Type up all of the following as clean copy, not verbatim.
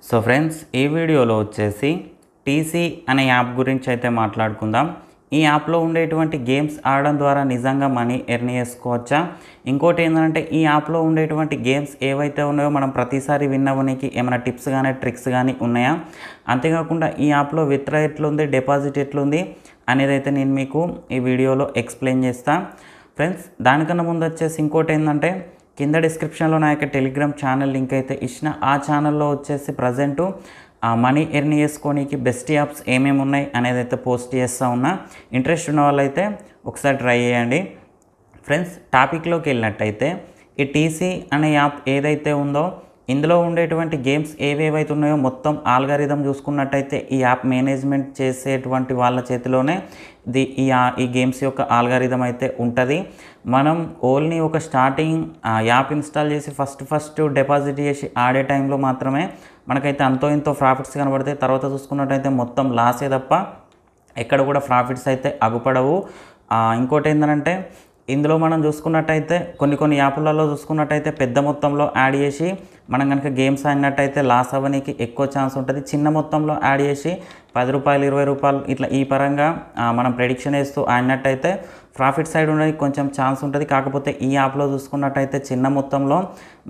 So friends, ఈ వీడియోలో వచ్చేసి టీసీ అనే యాప్ గురించి అయితే మాట్లాడుకుందాం. ఈ యాప్లో ఉండేటువంటి గేమ్స్ ఆడడం ద్వారా నిజంగా మనీ ఎర్న్ చేసుకోవచ్చా? ఇంకోటి ఏంటంటే ఈ యాప్లో ఉండేటువంటి గేమ్స్ ఏవైతే ఉన్నాయో మనం ప్రతిసారి విన్ అవ్వడానికి ఏమైనా టిప్స్ కానీ ట్రిక్స్ కానీ ఉన్నాయా? అంతేకాకుండా ఈ యాప్లో విత్డ్రా ఎట్లుంది, డిపాజిట్ ఎట్లుంది అనేది అయితే నేను మీకు ఈ వీడియోలో ఎక్స్ప్లెయిన్ చేస్తాను. ఫ్రెండ్స్, దానికన్నా ముందు వచ్చేసి ఇంకోటి ఏంటంటే కింద డిస్క్రిప్షన్లో నా యొక్క టెలిగ్రామ్ ఛానల్ లింక్ అయితే ఇచ్చిన. ఆ ఛానల్లో వచ్చేసి ప్రజెంటు మనీ ఎర్న్ చేసుకోనికి బెస్ట్ యాప్స్ ఏమేమి ఉన్నాయి అనేది అయితే పోస్ట్ చేస్తూ ఉన్నా. ఇంట్రెస్ట్ ఉన్న వాళ్ళైతే ఒకసారి ట్రై చేయండి. ఫ్రెండ్స్, టాపిక్లోకి వెళ్ళినట్టయితే ఈ టీసీ అనే యాప్ ఏదైతే ఉందో ఇందులో ఉండేటువంటి గేమ్స్ ఏవేవైతే ఉన్నాయో మొత్తం ఆల్గారిథం చూసుకున్నట్టయితే ఈ యాప్ మేనేజ్మెంట్ చేసేటువంటి వాళ్ళ చేతిలోనే ఈ గేమ్స్ యొక్క ఆల్గారిథం అయితే ఉంటుంది. మనం ఓన్లీ ఒక స్టార్టింగ్ యాప్ ఇన్స్టాల్ చేసి ఫస్ట్ డిపాజిట్ చేసి ఆడే టైంలో మాత్రమే మనకైతే అంతో ఇంతో ప్రాఫిట్స్ కనబడతాయి. తర్వాత చూసుకున్నట్టయితే మొత్తం లాసే తప్ప ఎక్కడ కూడా ప్రాఫిట్స్ అయితే అగుపడవు. ఇంకోటి ఏంటంటే ఇందులో మనం చూసుకున్నట్టయితే కొన్ని యాప్లలో చూసుకున్నట్టయితే పెద్ద మొత్తంలో యాడ్ చేసి మనం కనుక గేమ్స్ ఆడినట్టయితే లాస్ అవ్వడానికి ఎక్కువ ఛాన్స్ ఉంటుంది. చిన్న మొత్తంలో యాడ్ చేసి 10 రూపాయలు 20 రూపాయలు ఇట్లా ఈ పరంగా మనం ప్రెడిక్షన్ వేస్తూ ఆడినట్టయితే ప్రాఫిట్ సైడ్ ఉండడానికి కొంచెం ఛాన్స్ ఉంటుంది. కాకపోతే ఈ యాప్లో చూసుకున్నట్టయితే చిన్న మొత్తంలో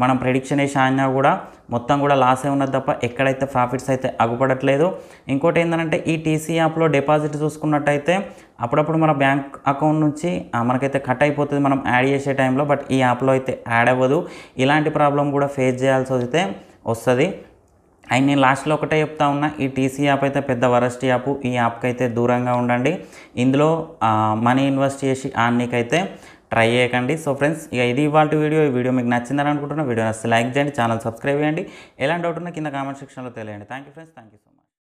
మనం ప్రెడిక్షన్ వేసి ఆడినా కూడా మొత్తం కూడా లాసే ఉన్నది తప్ప ఎక్కడైతే ప్రాఫిట్స్ అయితే అగుపడట్లేదు. ఇంకోటి ఏంటంటే ఈ టీసీ యాప్లో డిపాజిట్ చూసుకున్నట్టయితే అప్పుడప్పుడు మన బ్యాంక్ అకౌంట్ నుంచి మనకైతే కట్ అయిపోతుంది మనం యాడ్ చేసే టైంలో. బట్ ఈ యాప్లో అయితే యాడ్ అవ్వదు. ఇలాంటి ప్రాబ్లం కూడా ఫేస్ చేయాల్సి అయితే వస్తుంది. అండ్ నేను లాస్ట్లో ఒకటే చెప్తా ఉన్నా, ఈ టీసీ యాప్ అయితే పెద్ద వరస్ట్ యాప్. ఈ యాప్కి అయితే దూరంగా ఉండండి. ఇందులో మనీ ఇన్వెస్ట్ చేసి ఆడనీకైతే ట్రై చేయకండి. సో ఫ్రెండ్స్, ఇక ఇది ఇవాళ వీడియో. ఈ వీడియో మీకు నచ్చిందని అనుకుంటున్నా. వీడియో నచ్చితే లైక్ చేయండి, ఛానల్ సబ్స్క్రైబ్ చేయండి. ఎలాంటి డౌట్ ఉన్నా కింద కామెంట్ సెక్షన్లో తెలియండి. Thank you friends, thank you so much.